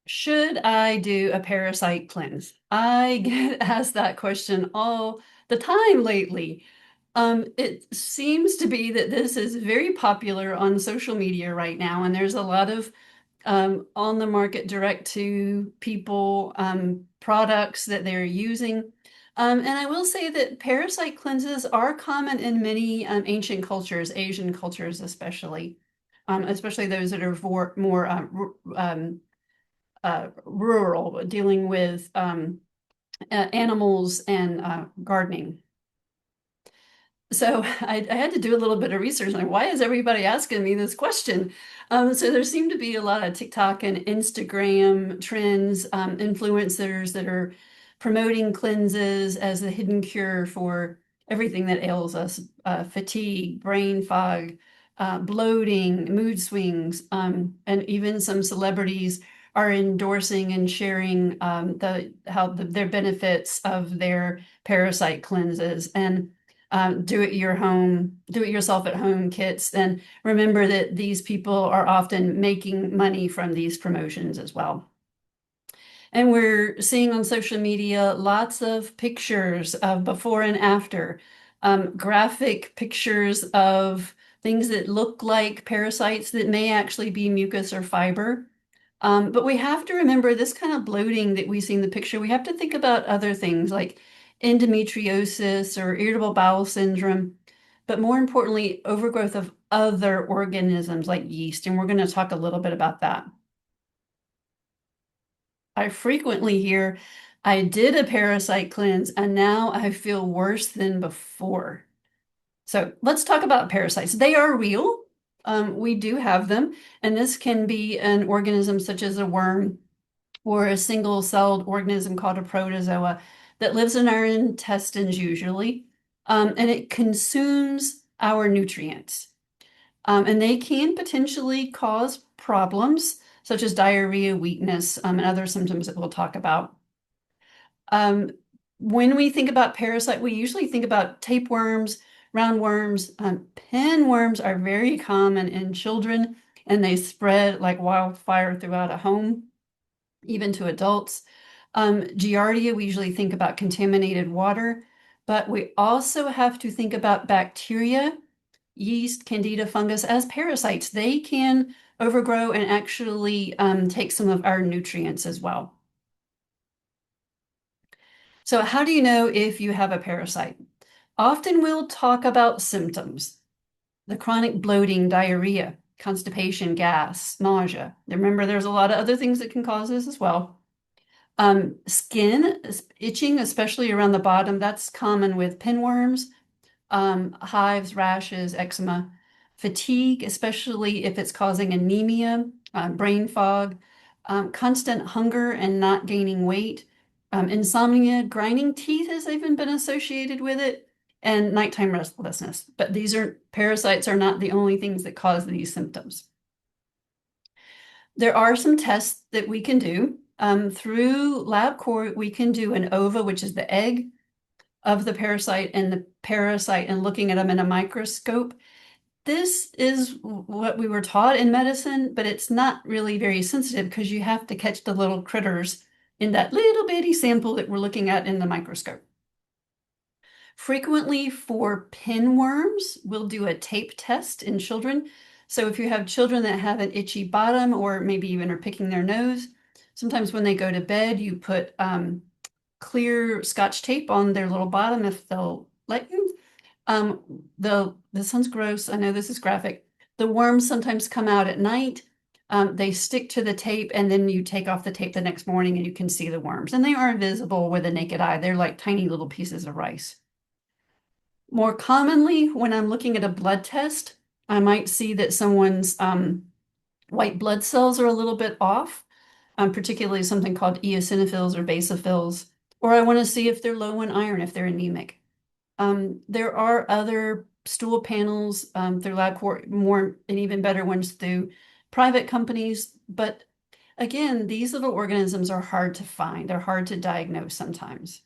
Should I do a parasite cleanse? I get asked that question all the time lately. It seems to be that this is very popular on social media right now, and there's a lot of on the market direct to people products that they're using. And I will say that parasite cleanses are common in many ancient cultures, Asian cultures especially, especially those that are more rural, dealing with animals and gardening. So I had to do a little bit of research. Like, why is everybody asking me this question? So there seem to be a lot of TikTok and Instagram trends, influencers that are promoting cleanses as the hidden cure for everything that ails us, fatigue, brain fog, bloating, mood swings, and even some celebrities are endorsing and sharing their benefits of their parasite cleanses. And do it yourself at home kits. And remember that these people are often making money from these promotions as well. And we're seeing on social media lots of pictures of before and after, graphic pictures of things that look like parasites that may actually be mucus or fiber. But we have to remember this kind of bloating that we see in the picture. We have to think about other things like endometriosis or irritable bowel syndrome, but more importantly, overgrowth of other organisms like yeast. And we're going to talk a little bit about that. I frequently hear, I did a parasite cleanse and now I feel worse than before. So let's talk about parasites. They are real. We do have them, and this can be an organism such as a worm or a single-celled organism called a protozoa that lives in our intestines usually, and it consumes our nutrients. And they can potentially cause problems such as diarrhea, weakness, and other symptoms that we'll talk about. Um, when we think about parasite, we usually think about tapeworms, roundworms. Pinworms are very common in children, and they spread like wildfire throughout a home, even to adults. Giardia, we usually think about contaminated water, but we also have to think about bacteria, yeast, candida, fungus as parasites. They can overgrow and actually take some of our nutrients as well. So how do you know if you have a parasite? Often we'll talk about symptoms, the chronic bloating, diarrhea, constipation, gas, nausea. Remember, there's a lot of other things that can cause this as well. Skin itching, especially around the bottom, that's common with pinworms, hives, rashes, eczema, fatigue, especially if it's causing anemia, brain fog, constant hunger and not gaining weight, insomnia, grinding teeth has even been associated with it, and nighttime restlessness. But these are parasites are not the only things that cause these symptoms. There are some tests that we can do. Through LabCorp, we can do an ova, which is the egg of the parasite and looking at them in a microscope. This is what we were taught in medicine, but it's not really very sensitive because you have to catch the little critters in that little bitty sample that we're looking at in the microscope. Frequently for pinworms, we'll do a tape test in children. So if you have children that have an itchy bottom or maybe even are picking their nose, sometimes when they go to bed, you put clear Scotch tape on their little bottom if they'll let you. This sounds gross. I know this is graphic. The worms sometimes come out at night. They stick to the tape, and then you take off the tape the next morning and you can see the worms. And they are visible with a naked eye. They're like tiny little pieces of rice. More commonly, when I'm looking at a blood test, I might see that someone's white blood cells are a little bit off, particularly something called eosinophils or basophils, or I want to see if they're low in iron, if they're anemic. There are other stool panels through LabCorp, more and even better ones through private companies. But again, these little organisms are hard to find. They're hard to diagnose sometimes.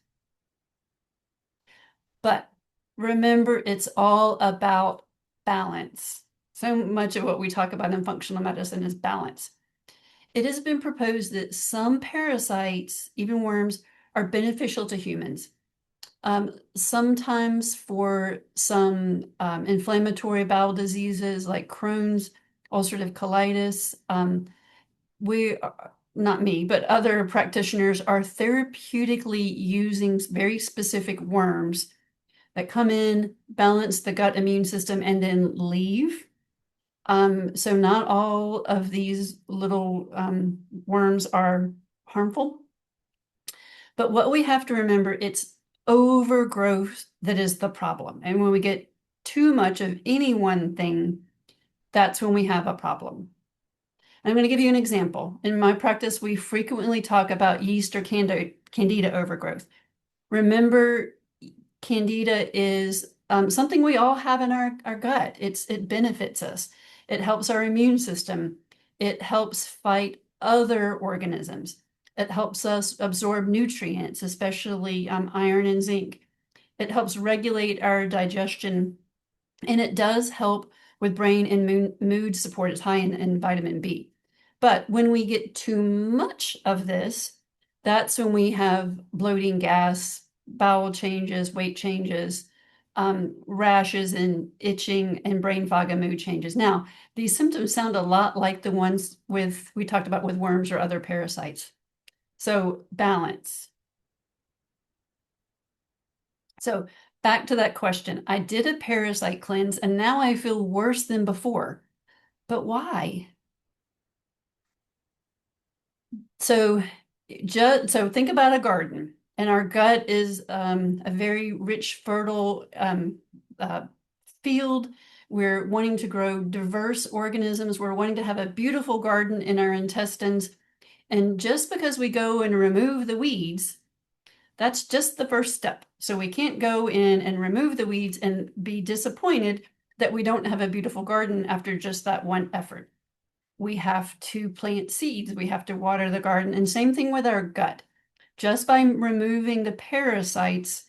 But remember, it's all about balance. So much of what we talk about in functional medicine is balance. it has been proposed that some parasites, even worms, are beneficial to humans. Sometimes for some inflammatory bowel diseases like Crohn's, ulcerative colitis, not me, but other practitioners are therapeutically using very specific worms that come in, balance the gut immune system, and then leave. So not all of these little worms are harmful. But what we have to remember, it's overgrowth that is the problem. And when we get too much of any one thing, that's when we have a problem. I'm going to give you an example. In my practice, we frequently talk about yeast or candida overgrowth. Remember, candida is something we all have in our gut. It benefits us. It helps our immune system. It helps fight other organisms. It helps us absorb nutrients, especially iron and zinc. It helps regulate our digestion, and it does help with brain and mood support. It's high in vitamin B. But when we get too much of this, that's when we have bloating, gas, bowel changes, weight changes, rashes and itching and brain fog and mood changes. Now, these symptoms sound a lot like the ones we talked about with worms or other parasites. So balance. So back to that question. I did a parasite cleanse and now I feel worse than before. But why? So think about a garden, and our gut is a very rich, fertile field. We're wanting to grow diverse organisms. We're wanting to have a beautiful garden in our intestines. And just because we go and remove the weeds, that's just the first step. So we can't go in and remove the weeds and be disappointed that we don't have a beautiful garden after just that one effort. We have to plant seeds. We have to water the garden. And same thing with our gut. Just by removing the parasites,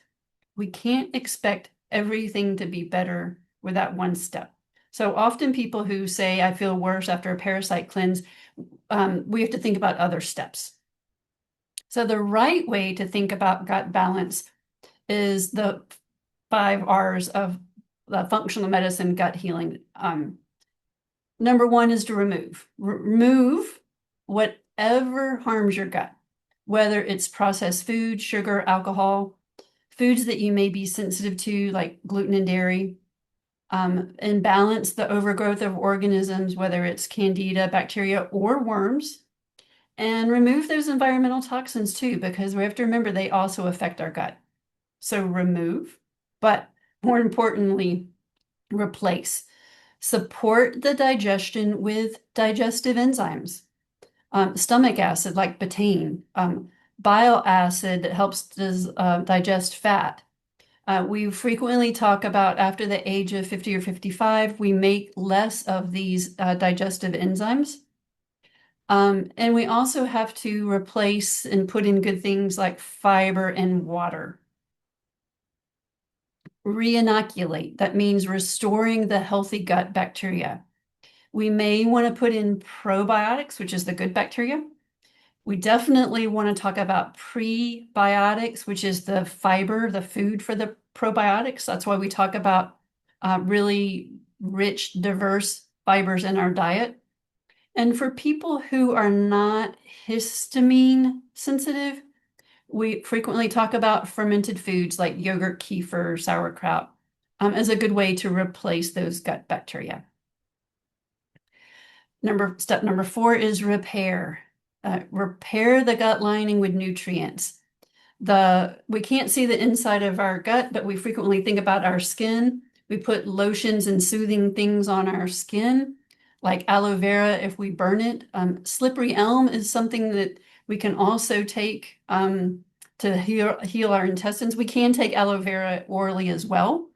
we can't expect everything to be better with that one step. So often people who say, I feel worse after a parasite cleanse, we have to think about other steps. So the right way to think about gut balance is the 5 R's of the functional medicine gut healing. Number 1 is to remove. Remove whatever harms your gut, whether it's processed food, sugar, alcohol, foods that you may be sensitive to, like gluten and dairy, and balance the overgrowth of organisms, whether it's candida, bacteria, or worms, and remove those environmental toxins too, because we have to remember they also affect our gut. So remove, but more importantly, replace. Support the digestion with digestive enzymes. Stomach acid like betaine, bile acid that helps digest fat. We frequently talk about after the age of 50 or 55, we make less of these digestive enzymes. And we also have to replace and put in good things like fiber and water. Reinoculate, that means restoring the healthy gut bacteria. We may want to put in probiotics, which is the good bacteria. We definitely want to talk about prebiotics, which is the fiber, the food for the probiotics. That's why we talk about really rich, diverse fibers in our diet. And for people who are not histamine sensitive, we frequently talk about fermented foods like yogurt, kefir, sauerkraut as a good way to replace those gut bacteria. Step number 4 is repair. Repair the gut lining with nutrients. We can't see the inside of our gut, but we frequently think about our skin. We put lotions and soothing things on our skin, like aloe vera if we burn it. Slippery elm is something that we can also take to heal our intestines. We can take aloe vera orally as well.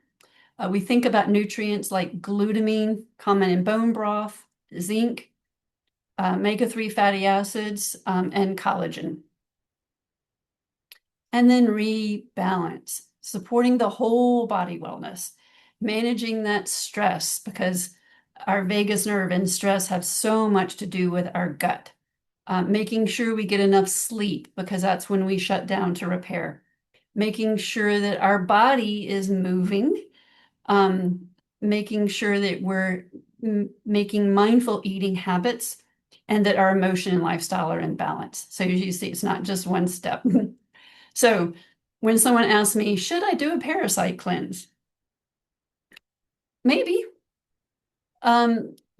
We think about nutrients like glutamine, common in bone broth, zinc, omega-3 fatty acids, and collagen. And then rebalance, supporting the whole body wellness, managing that stress, because our vagus nerve and stress have so much to do with our gut. Making sure we get enough sleep because that's when we shut down to repair. Making sure that our body is moving, um, making sure that we're making mindful eating habits and that our emotion and lifestyle are in balance. So as you see, it's not just one step. So when someone asks me, should I do a parasite cleanse? Maybe.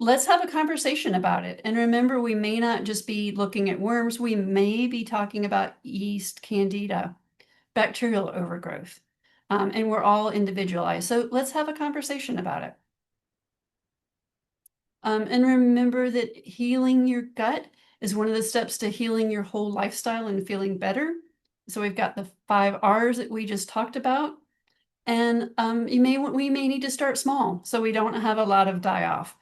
Let's have a conversation about it. And remember, we may not just be looking at worms, we may be talking about yeast, candida, bacterial overgrowth. And we're all individualized. So let's have a conversation about it. And remember that healing your gut is one of the steps to healing your whole lifestyle and feeling better. So we've got the 5 R's that we just talked about. And we may need to start small so we don't have a lot of die off.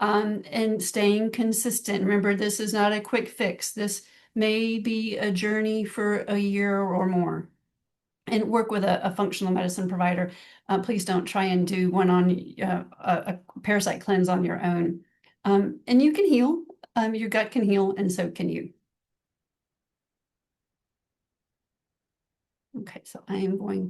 And staying consistent. Remember, this is not a quick fix. This may be a journey for a year or more. And work with a functional medicine provider. Please don't try and do one on a parasite cleanse on your own. And you can heal. Your gut can heal, and so can you. Okay, so I am going